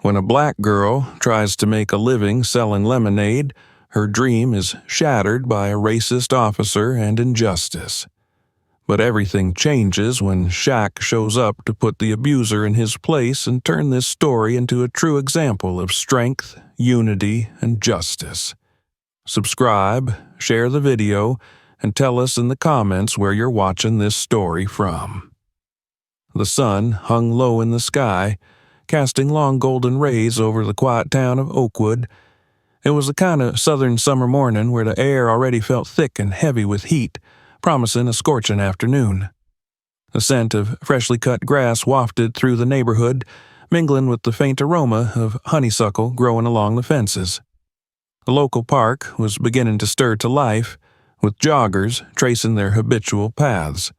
When a black girl tries to make a living selling lemonade, her dream is shattered by a racist officer and injustice. But everything changes when Shaq shows up to put the abuser in his place and turn this story into a true example of strength, unity, and justice. Subscribe, share the video, and tell us in the comments where you're watching this story from. The sun hung low in the sky, casting long golden rays over the quiet town of Oakwood. It was the kind of southern summer morning where the air already felt thick and heavy with heat, promising a scorching afternoon. The scent of freshly cut grass wafted through the neighborhood, mingling with the faint aroma of honeysuckle growing along the fences. The local park was beginning to stir to life, with joggers tracing their habitual paths,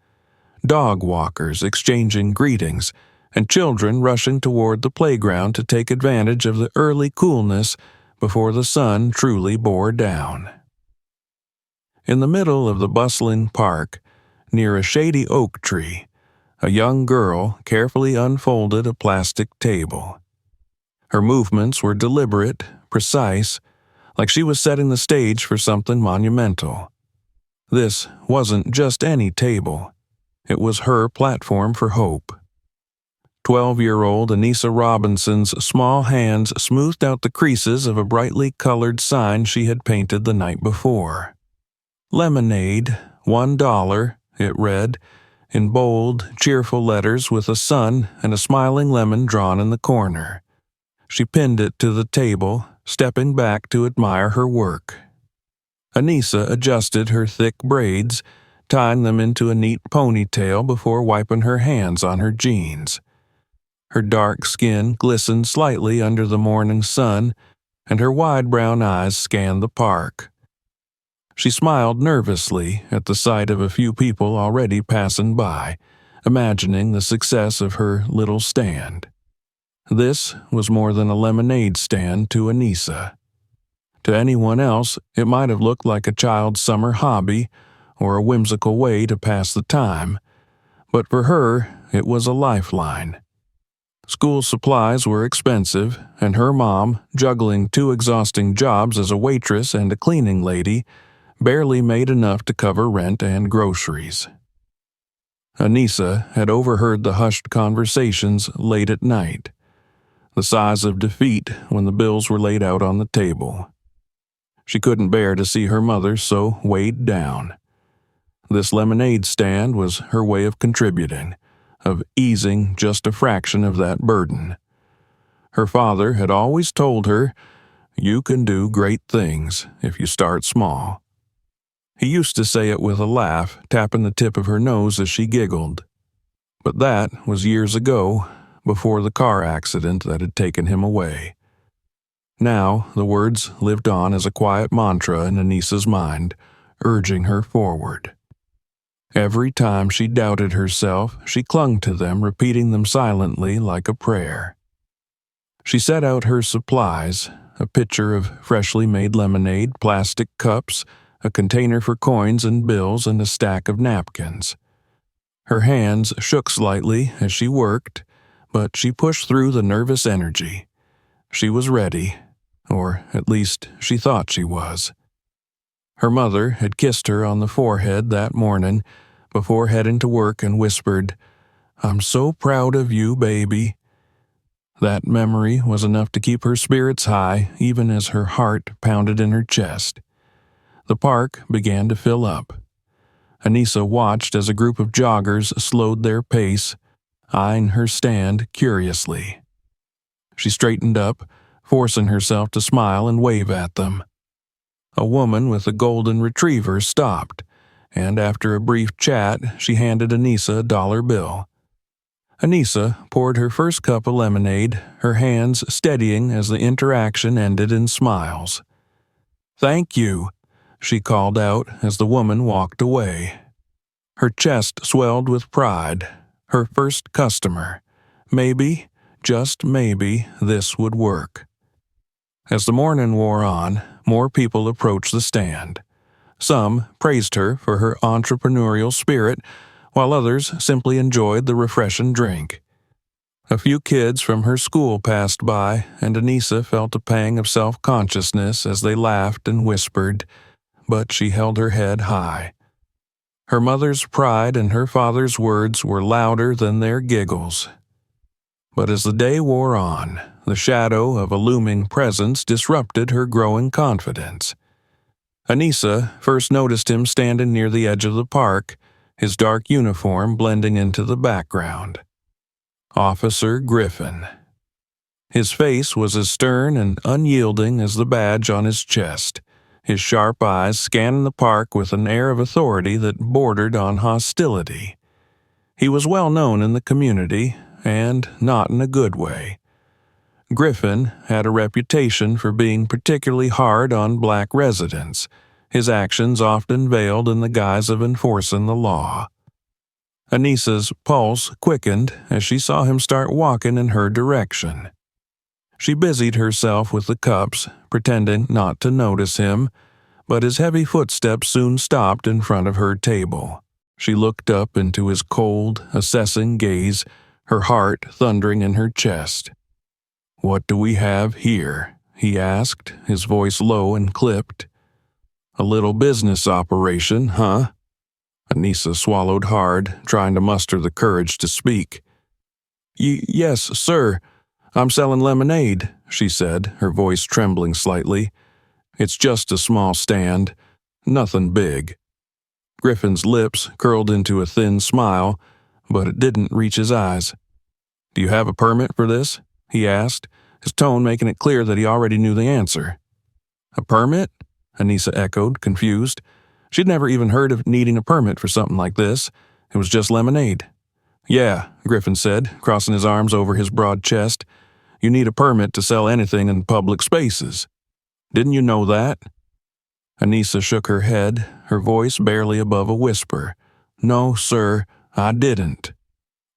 dog walkers exchanging greetings, and children rushing toward the playground to take advantage of the early coolness before the sun truly bore down. In the middle of the bustling park, near a shady oak tree, a young girl carefully unfolded a plastic table. Her movements were deliberate, precise, like she was setting the stage for something monumental. This wasn't just any table. It was her platform for hope. 12-year-old Anissa Robinson's small hands smoothed out the creases of a brightly colored sign she had painted the night before. Lemonade, $1, it read, in bold, cheerful letters with a sun and a smiling lemon drawn in the corner. She pinned it to the table, stepping back to admire her work. Anissa adjusted her thick braids, tying them into a neat ponytail before wiping her hands on her jeans. Her dark skin glistened slightly under the morning sun, and her wide brown eyes scanned the park. She smiled nervously at the sight of a few people already passing by, imagining the success of her little stand. This was more than a lemonade stand to Anissa. To anyone else, it might have looked like a child's summer hobby or a whimsical way to pass the time, but for her, it was a lifeline. School supplies were expensive, and her mom, juggling 2 exhausting jobs as a waitress and a cleaning lady, barely made enough to cover rent and groceries. Anissa had overheard the hushed conversations late at night, the sighs of defeat when the bills were laid out on the table. She couldn't bear to see her mother so weighed down. This lemonade stand was her way of contributing, of easing just a fraction of that burden. Her father had always told her, "You can do great things if you start small." He used to say it with a laugh, tapping the tip of her nose as she giggled. But that was years ago, before the car accident that had taken him away. Now the words lived on as a quiet mantra in Anissa's mind, urging her forward. Every time she doubted herself, she clung to them, repeating them silently like a prayer. She set out her supplies, a pitcher of freshly made lemonade, plastic cups, a container for coins and bills, and a stack of napkins. Her hands shook slightly as she worked, but she pushed through the nervous energy. She was ready, or at least she thought she was. Her mother had kissed her on the forehead that morning before heading to work and whispered, "I'm so proud of you, baby." That memory was enough to keep her spirits high even as her heart pounded in her chest. The park began to fill up. Anissa watched as a group of joggers slowed their pace, eyeing her stand curiously. She straightened up, forcing herself to smile and wave at them. A woman with a golden retriever stopped, and after a brief chat, she handed Anissa a dollar bill. Anissa poured her first cup of lemonade, her hands steadying as the interaction ended in smiles. "Thank you," she called out as the woman walked away. Her chest swelled with pride. Her first customer. Maybe, just maybe, this would work. As the morning wore on, more people approached the stand. Some praised her for her entrepreneurial spirit, while others simply enjoyed the refreshing drink. A few kids from her school passed by, and Anissa felt a pang of self-consciousness as they laughed and whispered, but she held her head high. Her mother's pride and her father's words were louder than their giggles. But as the day wore on, the shadow of a looming presence disrupted her growing confidence. Anissa first noticed him standing near the edge of the park, his dark uniform blending into the background. Officer Griffin. His face was as stern and unyielding as the badge on his chest, his sharp eyes scanning the park with an air of authority that bordered on hostility. He was well known in the community, and not in a good way. Griffin had a reputation for being particularly hard on black residents, his actions often veiled in the guise of enforcing the law. Anissa's pulse quickened as she saw him start walking in her direction. She busied herself with the cups, pretending not to notice him, but his heavy footsteps soon stopped in front of her table. She looked up into his cold, assessing gaze, her heart thundering in her chest. "What do we have here?" he asked, his voice low and clipped. "A little business operation, huh?" Anissa swallowed hard, trying to muster the courage to speak. Yes, sir. I'm selling lemonade," she said, her voice trembling slightly. "It's just a small stand. Nothing big." Griffin's lips curled into a thin smile, but it didn't reach his eyes. "Do you have a permit for this?" he asked, his tone making it clear that he already knew the answer. "A permit?" Anissa echoed, confused. She'd never even heard of needing a permit for something like this. It was just lemonade. "Yeah," Griffin said, crossing his arms over his broad chest. "You need a permit to sell anything in public spaces. Didn't you know that?" Anissa shook her head, her voice barely above a whisper. "No, sir, I didn't."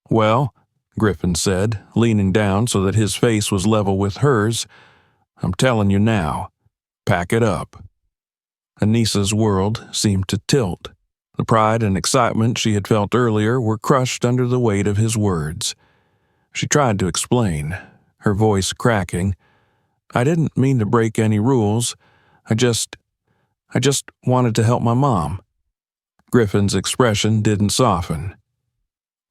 "Well," Griffin said, leaning down so that his face was level with hers, "I'm telling you now. Pack it up." Anissa's world seemed to tilt. The pride and excitement she had felt earlier were crushed under the weight of his words. She tried to explain, her voice cracking. "I didn't mean to break any rules. I just wanted to help my mom." Griffin's expression didn't soften.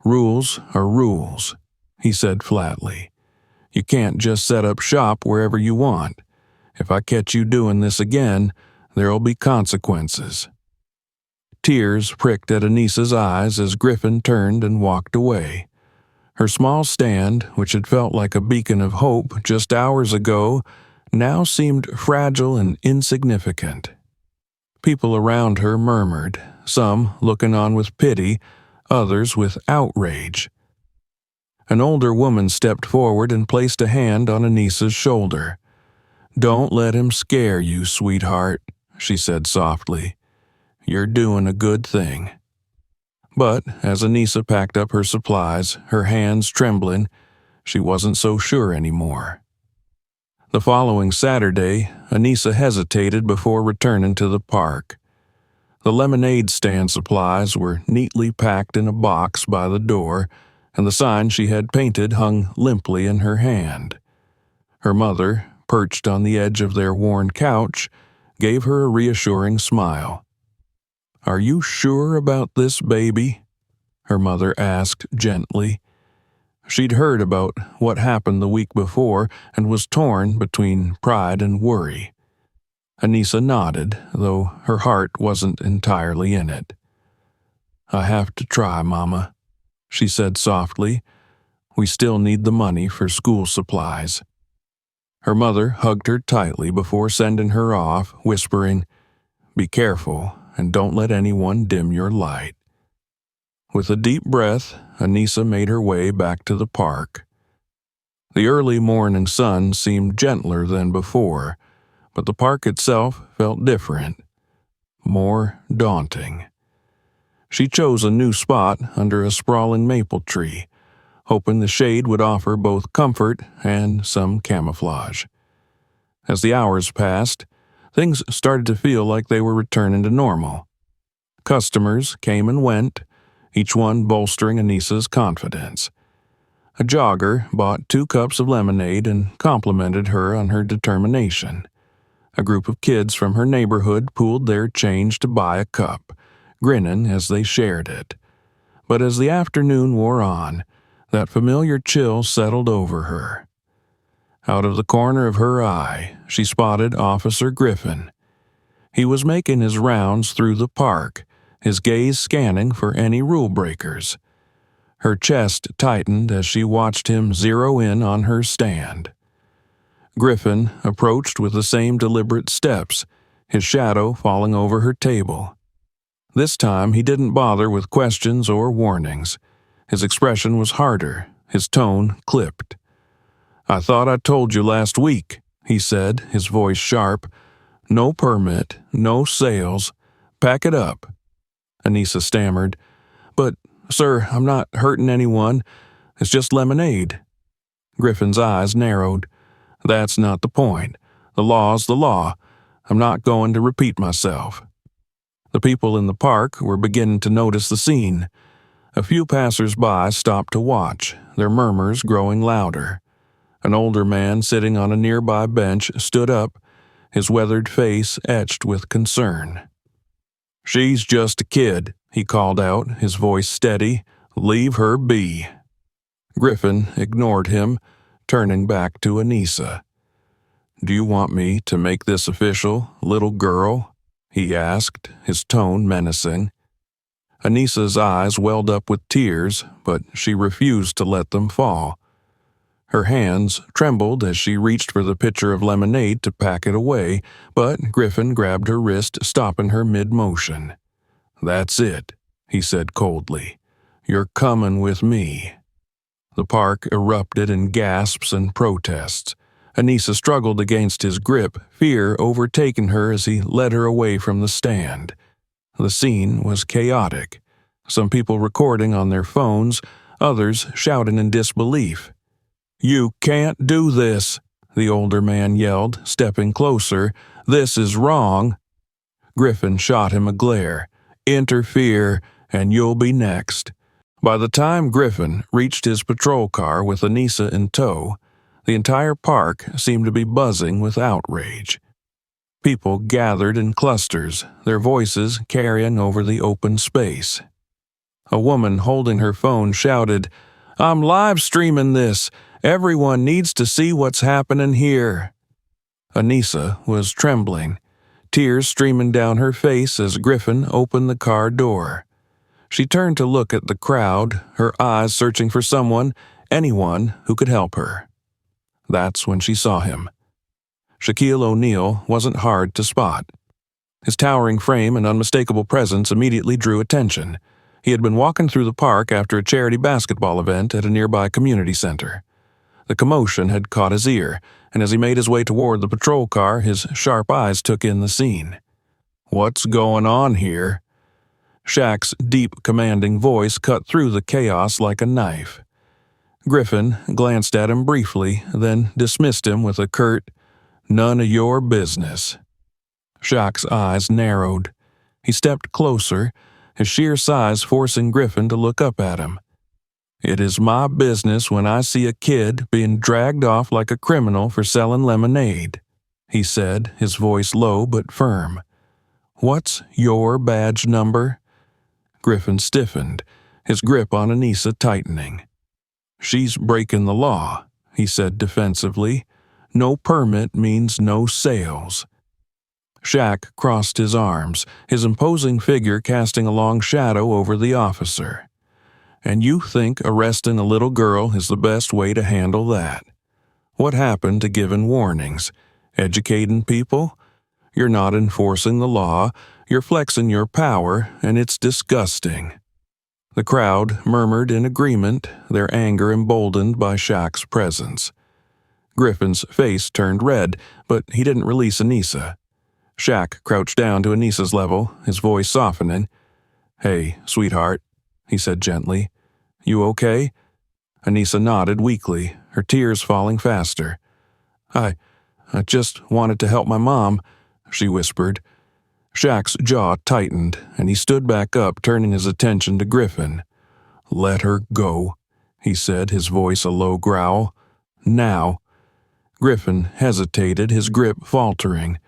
"Rules are rules," he said flatly. "You can't just set up shop wherever you want. If I catch you doing this again, there'll be consequences." Tears pricked at Anissa's eyes as Griffin turned and walked away. Her small stand, which had felt like a beacon of hope just hours ago, now seemed fragile and insignificant. People around her murmured, some looking on with pity, others with outrage. An older woman stepped forward and placed a hand on Anissa's shoulder. "Don't let him scare you, sweetheart," she said softly. "You're doing a good thing." But as Anissa packed up her supplies, her hands trembling, she wasn't so sure anymore. The following Saturday, Anissa hesitated before returning to the park. The lemonade stand supplies were neatly packed in a box by the door, and the sign she had painted hung limply in her hand. Her mother, perched on the edge of their worn couch, gave her a reassuring smile. "Are you sure about this, baby?" her mother asked gently. She'd heard about what happened the week before and was torn between pride and worry. Anissa nodded, though her heart wasn't entirely in it. "I have to try, Mama," she said softly. "We still need the money for school supplies." Her mother hugged her tightly before sending her off, whispering, "Be careful and don't let anyone dim your light." With a deep breath, Anissa made her way back to the park. The early morning sun seemed gentler than before, but the park itself felt different, more daunting. She chose a new spot under a sprawling maple tree, hoping the shade would offer both comfort and some camouflage. As the hours passed, things started to feel like they were returning to normal. Customers came and went, each one bolstering Anissa's confidence. A jogger bought 2 cups of lemonade and complimented her on her determination. A group of kids from her neighborhood pooled their change to buy a cup, grinning as they shared it. But as the afternoon wore on, that familiar chill settled over her. Out of the corner of her eye, she spotted Officer Griffin. He was making his rounds through the park, his gaze scanning for any rule breakers. Her chest tightened as she watched him zero in on her stand. Griffin approached with the same deliberate steps, his shadow falling over her table. This time he didn't bother with questions or warnings. His expression was harder, his tone clipped. "I thought I told you last week," he said, his voice sharp. "No permit, no sales. Pack it up." Anissa stammered. "But, sir, I'm not hurting anyone. It's just lemonade." Griffin's eyes narrowed. "That's not the point. The law's the law. I'm not going to repeat myself." The people in the park were beginning to notice the scene. A few passers-by stopped to watch, their murmurs growing louder. An older man sitting on a nearby bench stood up, his weathered face etched with concern. "She's just a kid," he called out, his voice steady. "Leave her be." Griffin ignored him, turning back to Anissa. "Do you want me to make this official, little girl?" he asked, his tone menacing. Anissa's eyes welled up with tears, but she refused to let them fall. Her hands trembled as she reached for the pitcher of lemonade to pack it away, but Griffin grabbed her wrist, stopping her mid-motion. "That's it," he said coldly. "You're coming with me." The park erupted in gasps and protests. Anissa struggled against his grip, fear overtaking her as he led her away from the stand. The scene was chaotic. Some people recording on their phones, others shouting in disbelief. "You can't do this," the older man yelled, stepping closer. "This is wrong." Griffin shot him a glare. "Interfere, and you'll be next." By the time Griffin reached his patrol car with Anissa in tow, the entire park seemed to be buzzing with outrage. People gathered in clusters, their voices carrying over the open space. A woman holding her phone shouted, "I'm live streaming this. Everyone needs to see what's happening here." Anissa was trembling, tears streaming down her face as Griffin opened the car door. She turned to look at the crowd, her eyes searching for someone, anyone who could help her. That's when she saw him. Shaquille O'Neal wasn't hard to spot. His towering frame and unmistakable presence immediately drew attention. He had been walking through the park after a charity basketball event at a nearby community center. The commotion had caught his ear, and as he made his way toward the patrol car, his sharp eyes took in the scene. "What's going on here?" Shaq's deep, commanding voice cut through the chaos like a knife. Griffin glanced at him briefly, then dismissed him with a curt, "None of your business." Shaq's eyes narrowed. He stepped closer, his sheer size forcing Griffin to look up at him. "It is my business when I see a kid being dragged off like a criminal for selling lemonade," he said, his voice low but firm. "What's your badge number?" Griffin stiffened, his grip on Anissa tightening. "She's breaking the law," he said defensively. "No permit means no sales." Shaq crossed his arms, his imposing figure casting a long shadow over the officer. "And you think arresting a little girl is the best way to handle that? What happened to giving warnings? Educating people? You're not enforcing the law, you're flexing your power, and it's disgusting." The crowd murmured in agreement, their anger emboldened by Shaq's presence. Griffin's face turned red, but he didn't release Anissa. Shaq crouched down to Anissa's level, his voice softening. "Hey, sweetheart," he said gently. "You okay?" Anissa nodded weakly, her tears falling faster. I just wanted to help my mom," she whispered. Shaq's jaw tightened, and he stood back up, turning his attention to Griffin. "Let her go," he said, his voice a low growl. Now. Griffin hesitated, his grip faltering.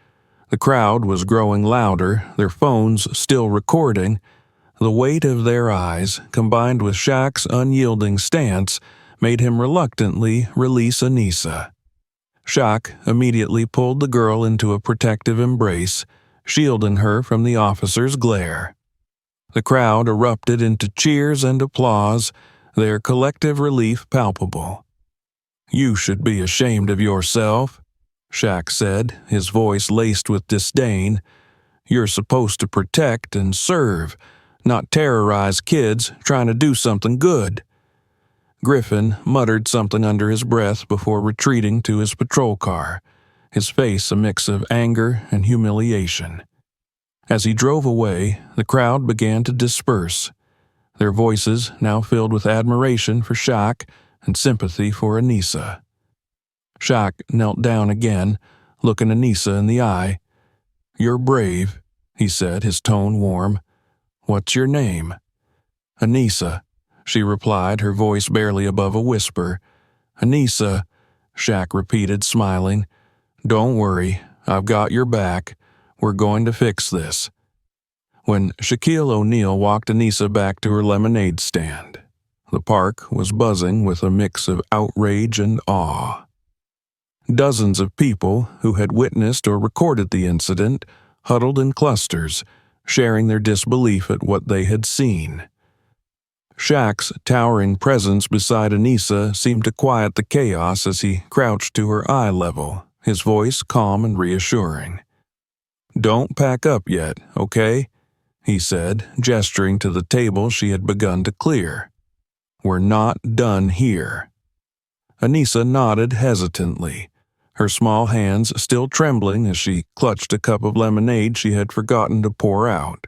The crowd was growing louder, their phones still recording. The weight of their eyes, combined with Shaq's unyielding stance, made him reluctantly release Anissa. Shaq immediately pulled the girl into a protective embrace, shielding her from the officer's glare. The crowd erupted into cheers and applause, their collective relief palpable. "You should be ashamed of yourself," Shaq said, his voice laced with disdain. "You're supposed to protect and serve, not terrorize kids trying to do something good." Griffin muttered something under his breath before retreating to his patrol car, his face a mix of anger and humiliation. As he drove away, the crowd began to disperse, their voices now filled with admiration for Shaq and sympathy for Anissa. Shaq knelt down again, looking Anissa in the eye. "You're brave," he said, his tone warm. "What's your name?" "Anissa," she replied, her voice barely above a whisper. "Anissa," Shaq repeated, smiling. "Don't worry, I've got your back. We're going to fix this." When Shaquille O'Neal walked Anissa back to her lemonade stand, the park was buzzing with a mix of outrage and awe. Dozens of people who had witnessed or recorded the incident huddled in clusters, sharing their disbelief at what they had seen. Shaq's towering presence beside Anissa seemed to quiet the chaos as he crouched to her eye level, his voice calm and reassuring. "Don't pack up yet, okay?" he said, gesturing to the table she had begun to clear. "We're not done here." Anissa nodded hesitantly, her small hands still trembling as she clutched a cup of lemonade she had forgotten to pour out.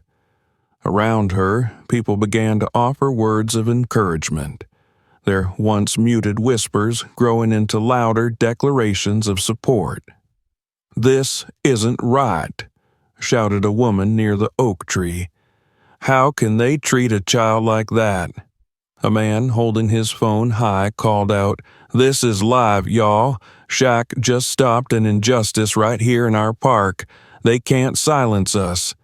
Around her, people began to offer words of encouragement, their once muted whispers growing into louder declarations of support. "This isn't right," shouted a woman near the oak tree. "How can they treat a child like that?" A man holding his phone high called out, "This is live, y'all. Shaq just stopped an injustice right here in our park. They can't silence us."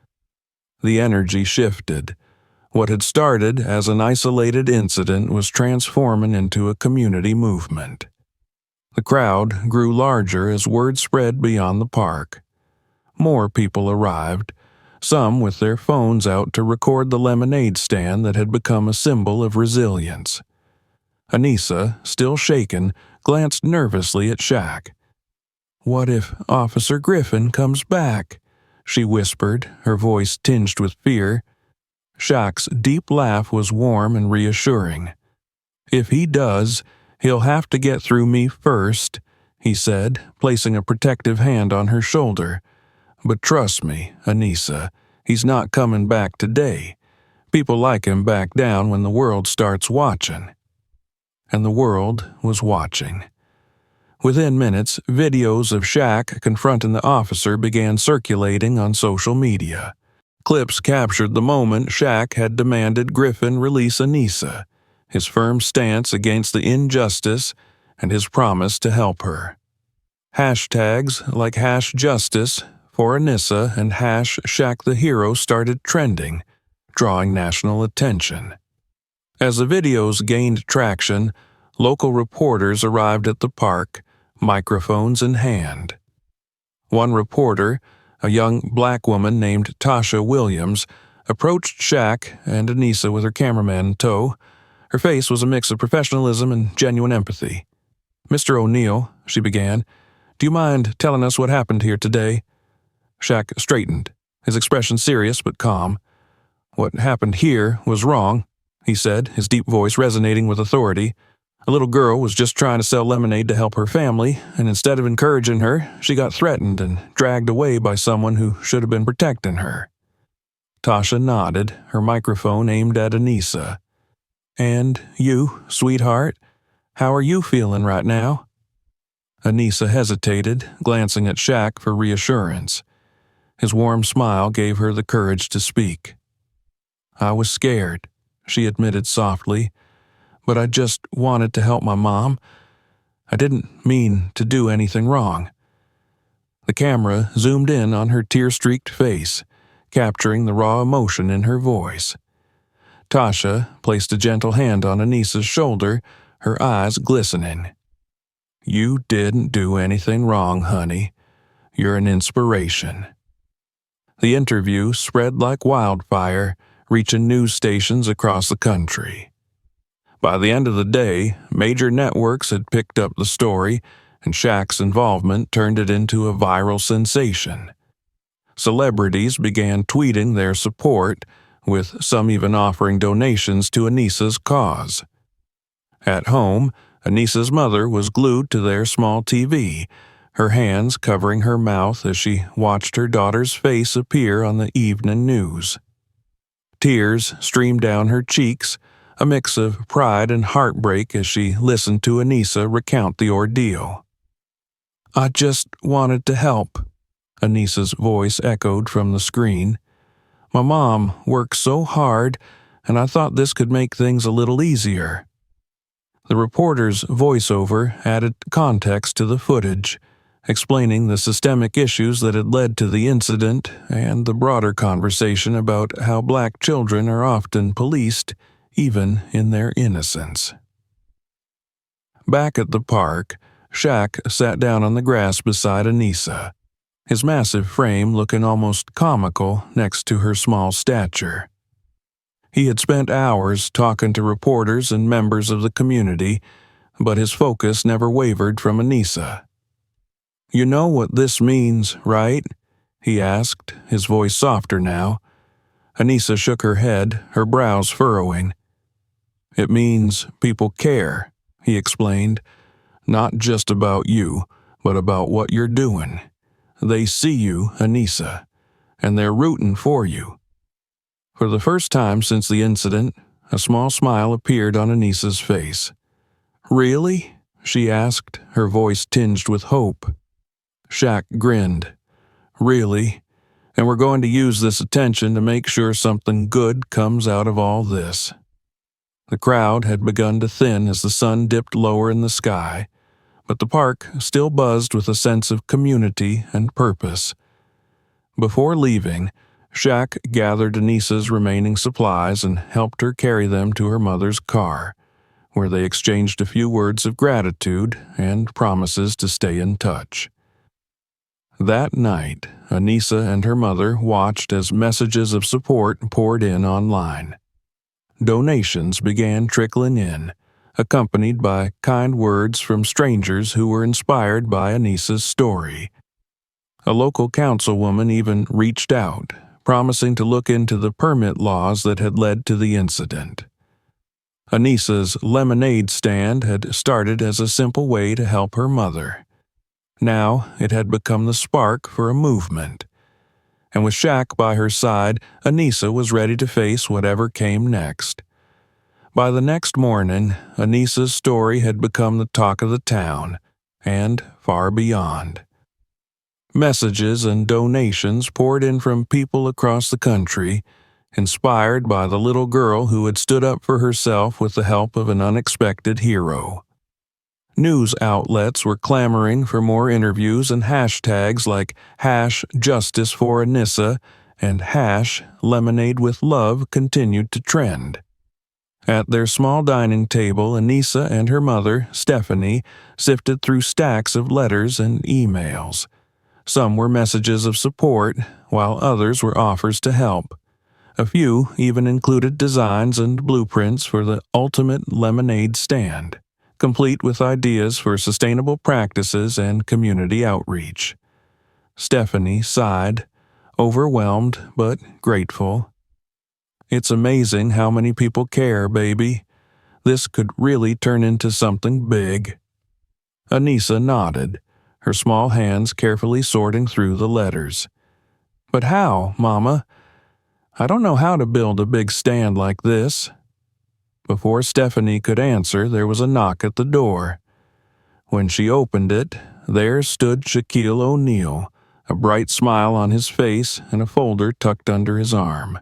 The energy shifted. What had started as an isolated incident was transforming into a community movement. The crowd grew larger as word spread beyond the park. More people arrived, some with their phones out to record the lemonade stand that had become a symbol of resilience. Anissa, still shaken, glanced nervously at Shaq. "What if Officer Griffin comes back?" she whispered, her voice tinged with fear. Shaq's deep laugh was warm and reassuring. "If he does, he'll have to get through me first," he said, placing a protective hand on her shoulder. "But trust me, Anissa, he's not coming back today. People like him back down when the world starts watching." And the world was watching. Within minutes, videos of Shaq confronting the officer began circulating on social media. Clips captured the moment Shaq had demanded Griffin release Anissa, his firm stance against the injustice, and his promise to help her. Hashtags like #Justice for Anissa and #Shaq the Hero started trending, drawing national attention. As the videos gained traction, local reporters arrived at the park, microphones in hand. One reporter, a young black woman named Tasha Williams, approached Shaq and Anissa with her cameraman in tow. Her face was a mix of professionalism and genuine empathy. "Mr. O'Neal," she began, "do you mind telling us what happened here today?" Shaq straightened, his expression serious but calm. "What happened here was wrong," he said, his deep voice resonating with authority. "A little girl was just trying to sell lemonade to help her family, and instead of encouraging her, she got threatened and dragged away by someone who should have been protecting her." Tasha nodded, her microphone aimed at Anissa. "And you, sweetheart, how are you feeling right now?" Anissa hesitated, glancing at Shaq for reassurance. His warm smile gave her the courage to speak. "I was scared," she admitted softly, but I just wanted to help my mom. I didn't mean to do anything wrong." The camera zoomed in on her tear-streaked face, capturing the raw emotion in her voice. Tasha placed a gentle hand on Anissa's shoulder, her eyes glistening. "You didn't do anything wrong, honey. You're an inspiration." The interview spread like wildfire, reaching news stations across the country. By the end of the day, major networks had picked up the story, and Shaq's involvement turned it into a viral sensation. Celebrities began tweeting their support, with some even offering donations to Anissa's cause. At home, Anissa's mother was glued to their small TV, her hands covering her mouth as she watched her daughter's face appear on the evening news. Tears streamed down her cheeks, a mix of pride and heartbreak as she listened to Anissa recount the ordeal. "I just wanted to help," Anissa's voice echoed from the screen. "My mom worked so hard, and I thought this could make things a little easier." The reporter's voiceover added context to the footage, explaining the systemic issues that had led to the incident and the broader conversation about how Black children are often policed, even in their innocence. Back at the park, Shaq sat down on the grass beside Anissa, his massive frame looking almost comical next to her small stature. He had spent hours talking to reporters and members of the community, but his focus never wavered from Anissa. "You know what this means, right?" he asked, his voice softer now. Anissa shook her head, her brows furrowing. "It means people care," he explained. "Not just about you, but about what you're doing. They see you, Anissa, and they're rooting for you." For the first time since the incident, a small smile appeared on Anissa's face. "Really?" she asked, her voice tinged with hope. Shaq grinned. "Really, and we're going to use this attention to make sure something good comes out of all this." The crowd had begun to thin as the sun dipped lower in the sky, but the park still buzzed with a sense of community and purpose. Before leaving, Shaq gathered Anissa's remaining supplies and helped her carry them to her mother's car, where they exchanged a few words of gratitude and promises to stay in touch. That night, Anissa and her mother watched as messages of support poured in online. Donations began trickling in, accompanied by kind words from strangers who were inspired by Anissa's story. A local councilwoman even reached out, promising to look into the permit laws that had led to the incident. Anissa's lemonade stand had started as a simple way to help her mother. Now it had become the spark for a movement. And with Shaq by her side, Anissa was ready to face whatever came next. By the next morning, Anissa's story had become the talk of the town, and far beyond. Messages and donations poured in from people across the country, inspired by the little girl who had stood up for herself with the help of an unexpected hero. News outlets were clamoring for more interviews, and hashtags like #JusticeForAnissa and #LemonadeWithLove continued to trend. At their small dining table, Anissa and her mother, Stephanie, sifted through stacks of letters and emails. Some were messages of support, while others were offers to help. A few even included designs and blueprints for the ultimate lemonade stand, complete with ideas for sustainable practices and community outreach. Stephanie sighed, overwhelmed but grateful. "It's amazing how many people care, baby. This could really turn into something big." Anissa nodded, her small hands carefully sorting through the letters. "But how, Mama? I don't know how to build a big stand like this." Before Stephanie could answer, there was a knock at the door. When she opened it, there stood Shaquille O'Neal, a bright smile on his face and a folder tucked under his arm.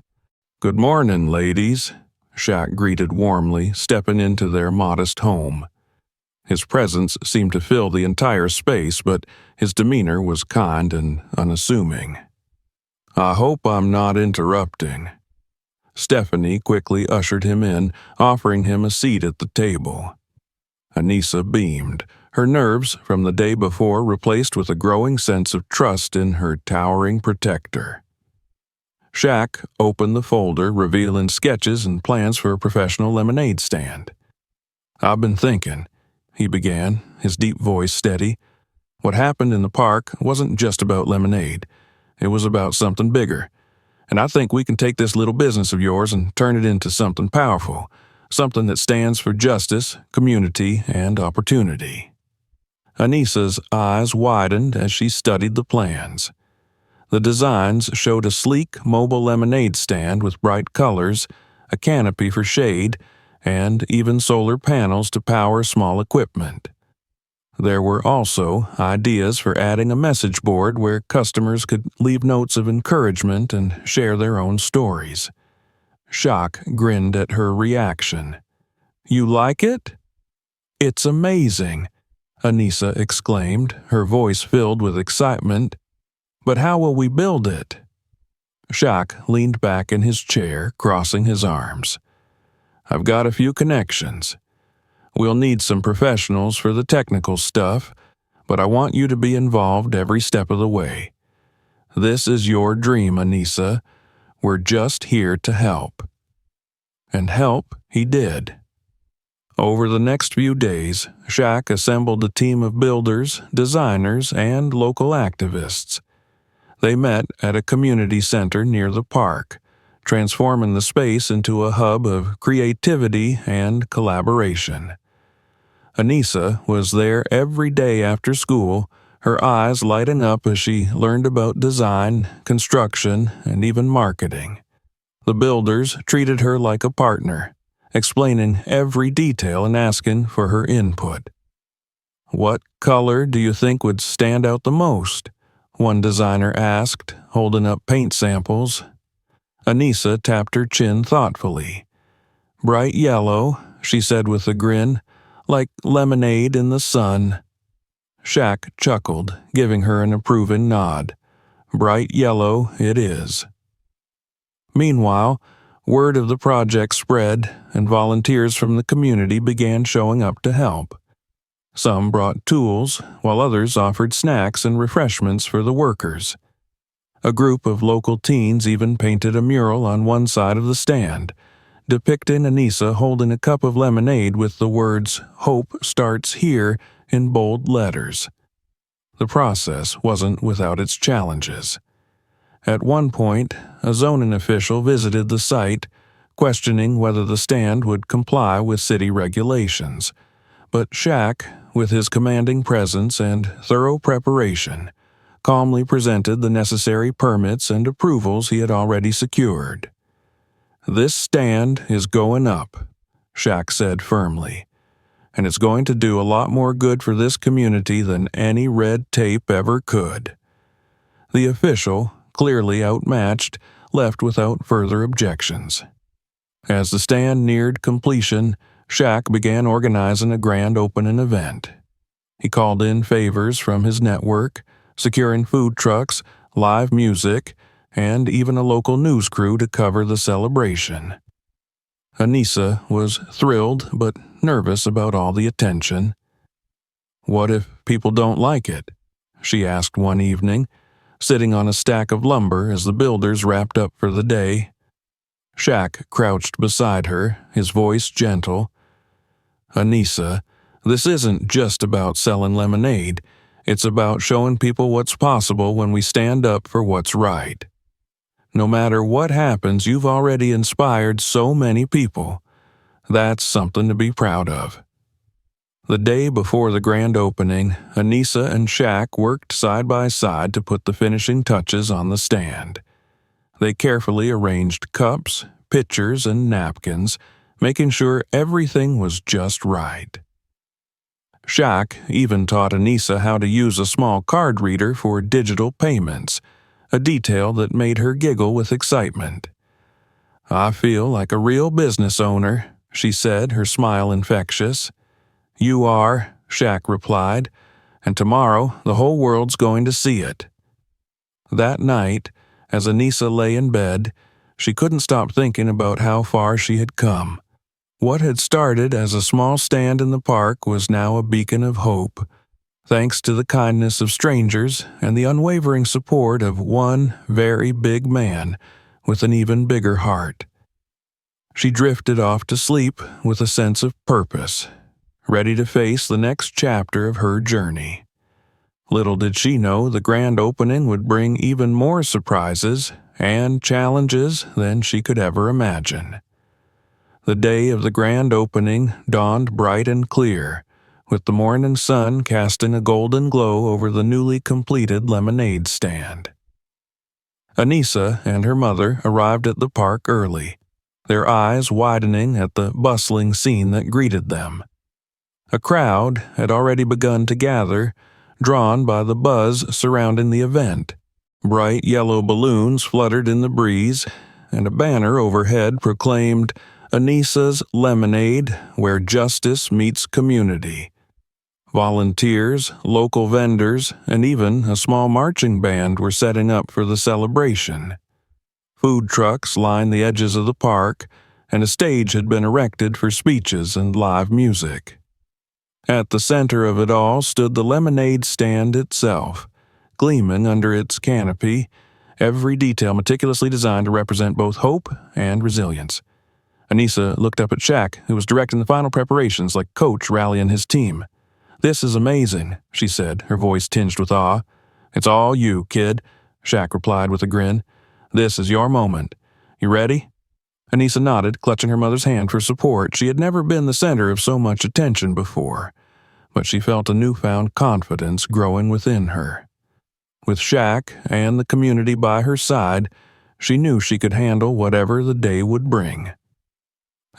"Good morning, ladies," Shaq greeted warmly, stepping into their modest home. His presence seemed to fill the entire space, but his demeanor was kind and unassuming. "I hope I'm not interrupting." Stephanie quickly ushered him in, offering him a seat at the table. Anissa beamed, her nerves from the day before replaced with a growing sense of trust in her towering protector. Shaq opened the folder, revealing sketches and plans for a professional lemonade stand. "I've been thinking," he began, his deep voice steady. "What happened in the park wasn't just about lemonade. It was about something bigger. And I think we can take this little business of yours and turn it into something powerful, something that stands for justice, community, and opportunity." Anissa's eyes widened as she studied the plans. The designs showed a sleek mobile lemonade stand with bright colors, a canopy for shade, and even solar panels to power small equipment. There were also ideas for adding a message board where customers could leave notes of encouragement and share their own stories. Shaq grinned at her reaction. "You like it?" "It's amazing," Anissa exclaimed, her voice filled with excitement. "But how will we build it?" Shaq leaned back in his chair, crossing his arms. "I've got a few connections. We'll need some professionals for the technical stuff, but I want you to be involved every step of the way. This is your dream, Anissa. We're just here to help." And help he did. Over the next few days, Shaq assembled a team of builders, designers, and local activists. They met at a community center near the park, transforming the space into a hub of creativity and collaboration. Anissa was there every day after school, her eyes lighting up as she learned about design, construction, and even marketing. The builders treated her like a partner, explaining every detail and asking for her input. "What color do you think would stand out the most?" one designer asked, holding up paint samples. Anissa tapped her chin thoughtfully. "Bright yellow," she said with a grin, "like lemonade in the sun." Shaq chuckled, giving her an approving nod. "Bright yellow it is." Meanwhile, word of the project spread, and volunteers from the community began showing up to help. Some brought tools, while others offered snacks and refreshments for the workers. A group of local teens even painted a mural on one side of the stand, depicting Anissa holding a cup of lemonade with the words "Hope starts here" in bold letters. The process wasn't without its challenges. At one point, a zoning official visited the site, questioning whether the stand would comply with city regulations. But Shaq, with his commanding presence and thorough preparation, calmly presented the necessary permits and approvals he had already secured. "This stand is going up," Shaq said firmly, "and it's going to do a lot more good for this community than any red tape ever could." The official, clearly outmatched, left without further objections. As the stand neared completion, Shaq began organizing a grand opening event. He called in favors from his network, securing food trucks, live music, and even a local news crew to cover the celebration. Anissa was thrilled but nervous about all the attention. "What if people don't like it?" she asked one evening, sitting on a stack of lumber as the builders wrapped up for the day. Shaq crouched beside her, his voice gentle. "Anissa, this isn't just about selling lemonade. It's about showing people what's possible when we stand up for what's right. No matter what happens, you've already inspired so many people. That's something to be proud of." The day before the grand opening, Anissa and Shaq worked side by side to put the finishing touches on the stand. They carefully arranged cups, pitchers, and napkins, making sure everything was just right. Shaq even taught Anissa how to use a small card reader for digital payments, a detail that made her giggle with excitement. "I feel like a real business owner," she said, her smile infectious. "You are," Shaq replied, "and tomorrow the whole world's going to see it." That night, as Anissa lay in bed, she couldn't stop thinking about how far she had come. What had started as a small stand in the park was now a beacon of hope, thanks to the kindness of strangers and the unwavering support of one very big man with an even bigger heart. She drifted off to sleep with a sense of purpose, ready to face the next chapter of her journey. Little did she know the grand opening would bring even more surprises and challenges than she could ever imagine. The day of the grand opening dawned bright and clear, with the morning sun casting a golden glow over the newly completed lemonade stand. Anissa and her mother arrived at the park early, their eyes widening at the bustling scene that greeted them. A crowd had already begun to gather, drawn by the buzz surrounding the event. Bright yellow balloons fluttered in the breeze, and a banner overhead proclaimed, "Anissa's Lemonade, where justice meets community." Volunteers, local vendors, and even a small marching band were setting up for the celebration. Food trucks lined the edges of the park, and a stage had been erected for speeches and live music. At the center of it all stood the lemonade stand itself, gleaming under its canopy, every detail meticulously designed to represent both hope and resilience. Anissa looked up at Shaq, who was directing the final preparations like coach rallying his team. "This is amazing," she said, her voice tinged with awe. "It's all you, kid," Shaq replied with a grin. "This is your moment. You ready?" Anissa nodded, clutching her mother's hand for support. She had never been the center of so much attention before, but she felt a newfound confidence growing within her. With Shaq and the community by her side, she knew she could handle whatever the day would bring.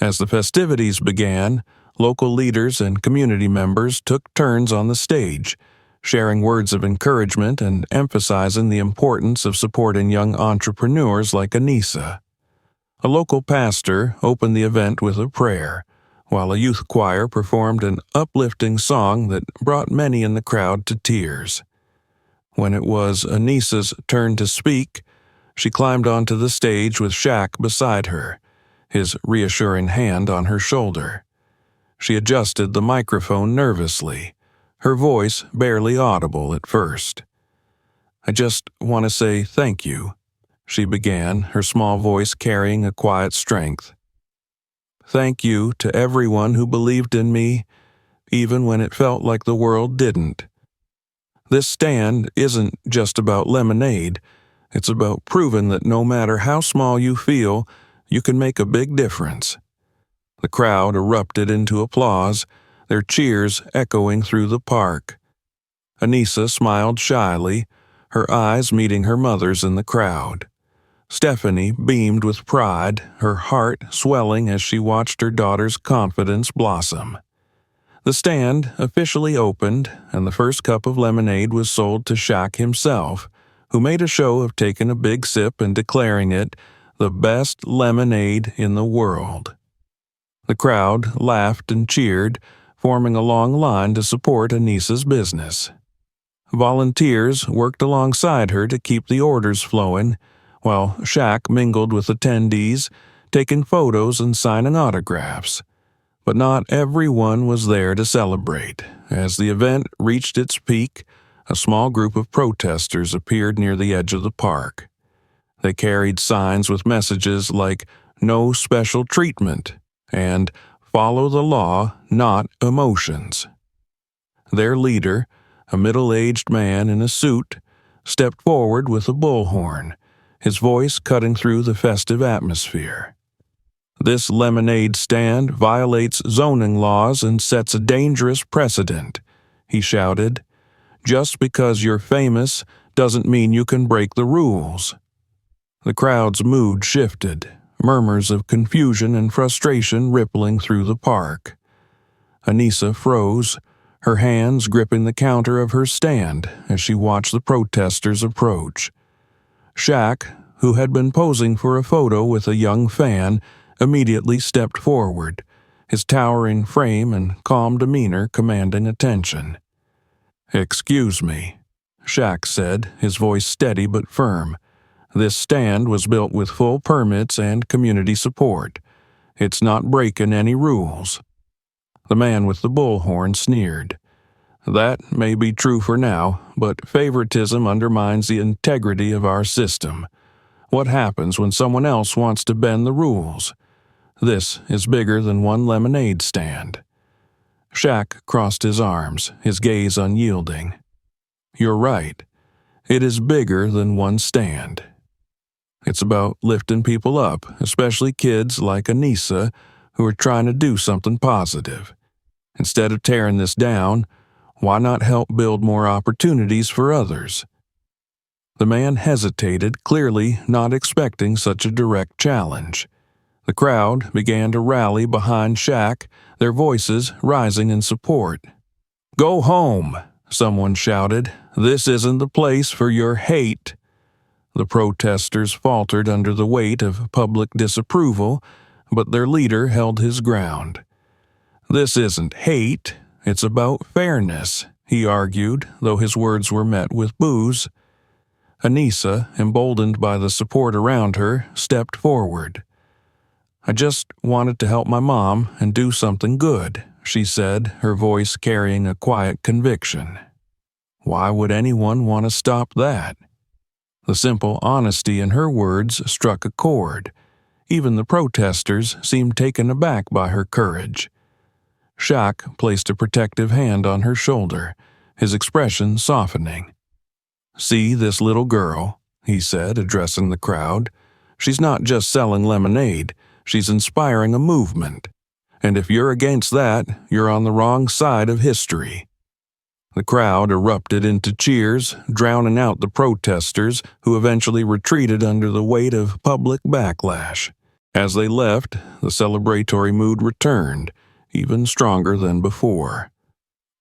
As the festivities began, local leaders and community members took turns on the stage, sharing words of encouragement and emphasizing the importance of supporting young entrepreneurs like Anissa. A local pastor opened the event with a prayer, while a youth choir performed an uplifting song that brought many in the crowd to tears. When it was Anissa's turn to speak, she climbed onto the stage with Shaq beside her, his reassuring hand on her shoulder. She adjusted the microphone nervously, her voice barely audible at first. "I just want to say thank you," she began, her small voice carrying a quiet strength. "Thank you to everyone who believed in me, even when it felt like the world didn't. This stand isn't just about lemonade, it's about proving that no matter how small you feel, you can make a big difference." The crowd erupted into applause, their cheers echoing through the park. Anissa smiled shyly, her eyes meeting her mother's in the crowd. Stephanie beamed with pride, her heart swelling as she watched her daughter's confidence blossom. The stand officially opened, and the first cup of lemonade was sold to Shaq himself, who made a show of taking a big sip and declaring it the best lemonade in the world. The crowd laughed and cheered, forming a long line to support Anissa's business. Volunteers worked alongside her to keep the orders flowing, while Shaq mingled with attendees, taking photos and signing autographs. But not everyone was there to celebrate. As the event reached its peak, a small group of protesters appeared near the edge of the park. They carried signs with messages like "No special treatment" and "Follow the law, not emotions." Their leader, a middle-aged man in a suit, stepped forward with a bullhorn, his voice cutting through the festive atmosphere. "This lemonade stand violates zoning laws and sets a dangerous precedent," he shouted. "Just because you're famous doesn't mean you can break the rules." The crowd's mood shifted, murmurs of confusion and frustration rippling through the park. Anissa froze, her hands gripping the counter of her stand as she watched the protesters approach. Shaq, who had been posing for a photo with a young fan, immediately stepped forward, his towering frame and calm demeanor commanding attention. "Excuse me," Shaq said, his voice steady but firm. "This stand was built with full permits and community support. It's not breaking any rules." The man with the bullhorn sneered. "That may be true for now, but favoritism undermines the integrity of our system. What happens when someone else wants to bend the rules? This is bigger than one lemonade stand." Shaq crossed his arms, his gaze unyielding. "You're right. It is bigger than one stand. It's about lifting people up, especially kids like Anissa, who are trying to do something positive. Instead of tearing this down, why not help build more opportunities for others?" The man hesitated, clearly not expecting such a direct challenge. The crowd began to rally behind Shaq, their voices rising in support. "Go home," someone shouted. "This isn't the place for your hate." The protesters faltered under the weight of public disapproval, but their leader held his ground. "This isn't hate, it's about fairness," he argued, though his words were met with boos. Anissa, emboldened by the support around her, stepped forward. "I just wanted to help my mom and do something good," she said, her voice carrying a quiet conviction. Why would anyone want to stop that? The simple honesty in her words struck a chord. Even the protesters seemed taken aback by her courage. Shaq placed a protective hand on her shoulder, his expression softening. "See this little girl," he said, addressing the crowd. "She's not just selling lemonade, she's inspiring a movement. And if you're against that, you're on the wrong side of history." The crowd erupted into cheers, drowning out the protesters, who eventually retreated under the weight of public backlash. As they left, the celebratory mood returned, even stronger than before.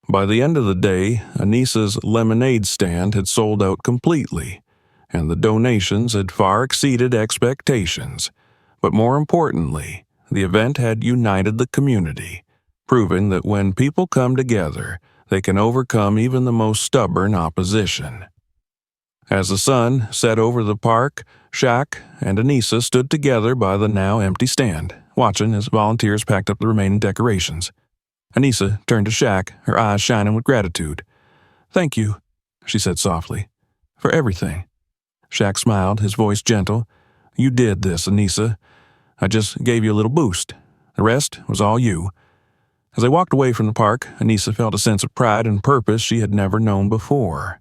By the end of the day, Anissa's lemonade stand had sold out completely, and the donations had far exceeded expectations. But more importantly, the event had united the community, proving that when people come together, they can overcome even the most stubborn opposition. As the sun set over the park, Shaq and Anissa stood together by the now empty stand, watching as volunteers packed up the remaining decorations. Anissa turned to Shaq, her eyes shining with gratitude. "Thank you," she said softly, "for everything." Shaq smiled, his voice gentle. "You did this, Anissa. I just gave you a little boost. The rest was all you." As they walked away from the park, Anissa felt a sense of pride and purpose she had never known before.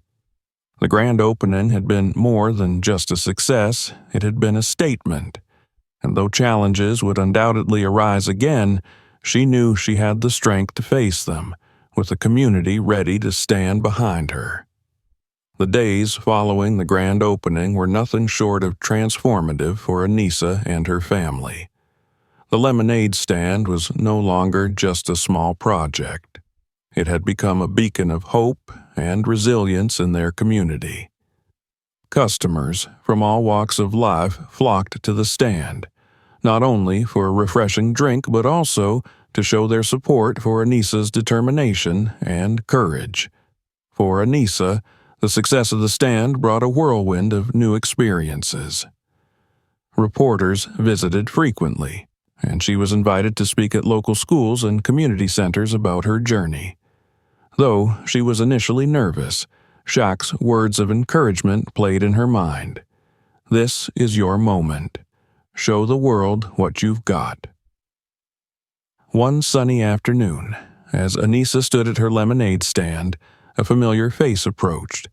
The grand opening had been more than just a success, it had been a statement. And though challenges would undoubtedly arise again, she knew she had the strength to face them, with a community ready to stand behind her. The days following the grand opening were nothing short of transformative for Anissa and her family. The lemonade stand was no longer just a small project. It had become a beacon of hope and resilience in their community. Customers from all walks of life flocked to the stand, not only for a refreshing drink but also to show their support for Anissa's determination and courage. For Anissa, the success of the stand brought a whirlwind of new experiences. Reporters visited frequently, and she was invited to speak at local schools and community centers about her journey. Though she was initially nervous, Shaq's words of encouragement played in her mind. "This is your moment. Show the world what you've got." One sunny afternoon, as Anissa stood at her lemonade stand, a familiar face approached.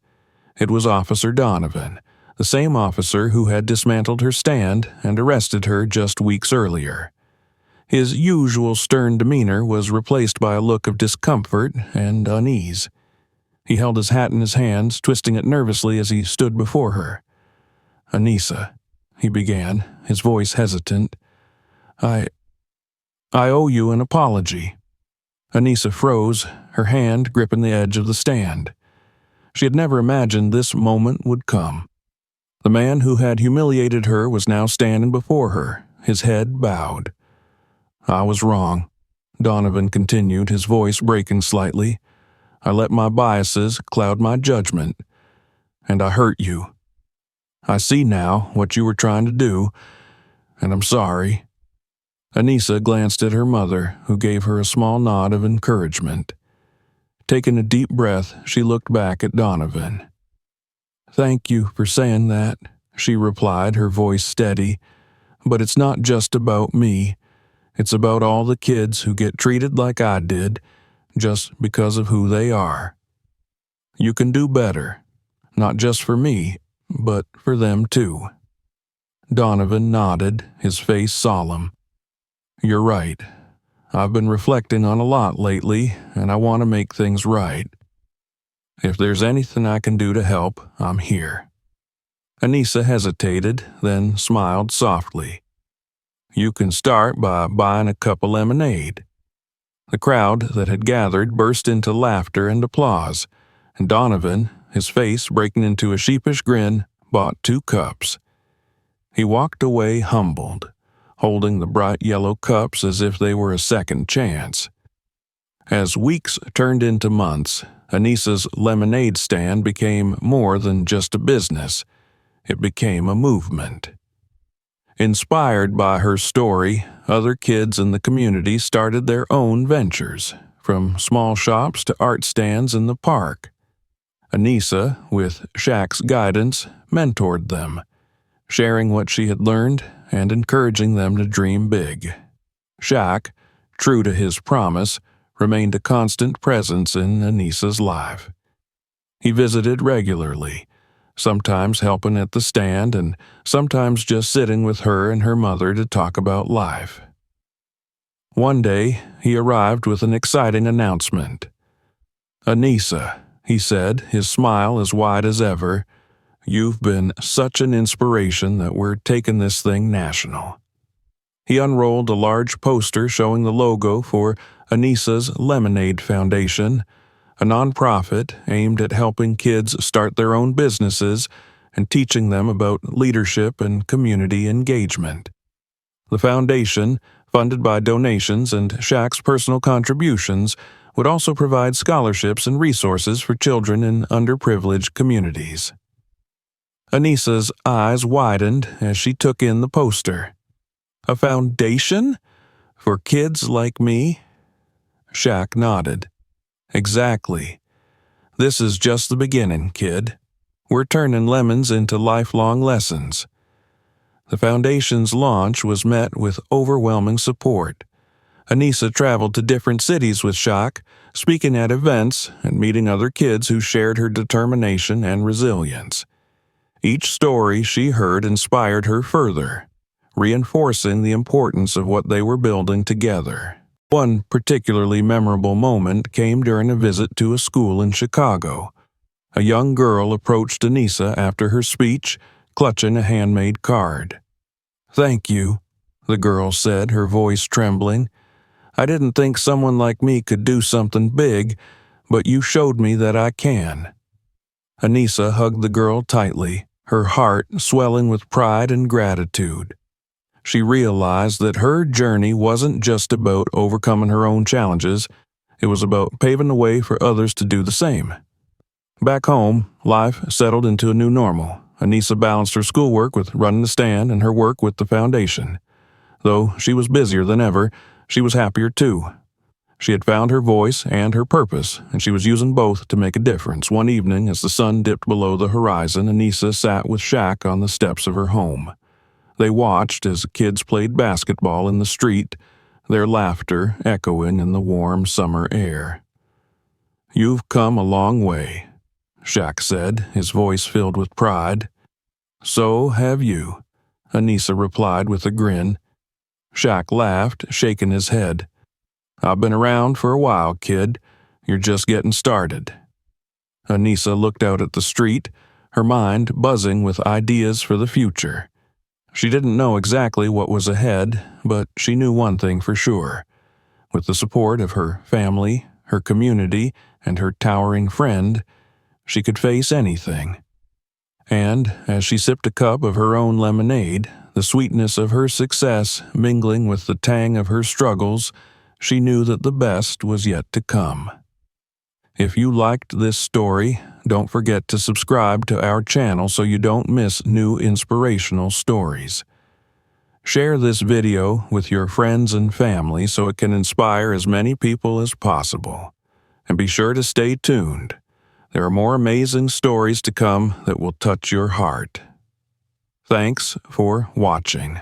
It was Officer Donovan, the same officer who had dismantled her stand and arrested her just weeks earlier. His usual stern demeanor was replaced by a look of discomfort and unease. He held his hat in his hands, twisting it nervously as he stood before her. "Anissa," he began, his voice hesitant, I owe you an apology." Anissa froze, her hand gripping the edge of the stand. She had never imagined this moment would come. The man who had humiliated her was now standing before her, his head bowed. "I was wrong," Donovan continued, his voice breaking slightly. "I let my biases cloud my judgment, and I hurt you. I see now what you were trying to do, and I'm sorry." Anissa glanced at her mother, who gave her a small nod of encouragement. Taking a deep breath, she looked back at Donovan. "Thank you for saying that," she replied, her voice steady. "But it's not just about me. It's about all the kids who get treated like I did, just because of who they are. You can do better, not just for me, but for them too." Donovan nodded, his face solemn. "You're right. I've been reflecting on a lot lately, and I want to make things right. If there's anything I can do to help, I'm here." Anissa hesitated, then smiled softly. "You can start by buying a cup of lemonade." The crowd that had gathered burst into laughter and applause, and Donovan, his face breaking into a sheepish grin, bought 2 cups. He walked away humbled, holding the bright yellow cups as if they were a second chance. As weeks turned into months, Anissa's lemonade stand became more than just a business. It became a movement. Inspired by her story, other kids in the community started their own ventures, from small shops to art stands in the park. Anissa, with Shaq's guidance, mentored them, sharing what she had learned and encouraging them to dream big. Shaq, true to his promise, remained a constant presence in Anissa's life. He visited regularly, sometimes helping at the stand and sometimes just sitting with her and her mother to talk about life. One day, he arrived with an exciting announcement. "Anissa," he said, his smile as wide as ever, "you've been such an inspiration that we're taking this thing national." He unrolled a large poster showing the logo for Anissa's Lemonade Foundation, a nonprofit aimed at helping kids start their own businesses and teaching them about leadership and community engagement. The foundation, funded by donations and Shaq's personal contributions, would also provide scholarships and resources for children in underprivileged communities. Anissa's eyes widened as she took in the poster. "A foundation? For kids like me?" Shaq nodded. "Exactly. This is just the beginning, kid. We're turning lemons into lifelong lessons." The foundation's launch was met with overwhelming support. Anissa traveled to different cities with Shaq, speaking at events and meeting other kids who shared her determination and resilience. Each story she heard inspired her further, reinforcing the importance of what they were building together. One particularly memorable moment came during a visit to a school in Chicago. A young girl approached Anissa after her speech, clutching a handmade card. "Thank you," the girl said, her voice trembling. "I didn't think someone like me could do something big, but you showed me that I can." Anissa hugged the girl tightly, her heart swelling with pride and gratitude. She realized that her journey wasn't just about overcoming her own challenges, it was about paving the way for others to do the same. Back home, life settled into a new normal. Anissa balanced her schoolwork with running the stand and her work with the foundation. Though she was busier than ever, she was happier too. She had found her voice and her purpose, and she was using both to make a difference. One evening, as the sun dipped below the horizon, Anissa sat with Shaq on the steps of her home. They watched as kids played basketball in the street, their laughter echoing in the warm summer air. "You've come a long way," Shaq said, his voice filled with pride. "So have you," Anissa replied with a grin. Shaq laughed, shaking his head. "I've been around for a while, kid. You're just getting started." Anissa looked out at the street, her mind buzzing with ideas for the future. She didn't know exactly what was ahead, but she knew one thing for sure. With the support of her family, her community, and her towering friend, she could face anything. And as she sipped a cup of her own lemonade, the sweetness of her success mingling with the tang of her struggles, she knew that the best was yet to come. If you liked this story, don't forget to subscribe to our channel so you don't miss new inspirational stories. Share this video with your friends and family so it can inspire as many people as possible. And be sure to stay tuned. There are more amazing stories to come that will touch your heart. Thanks for watching.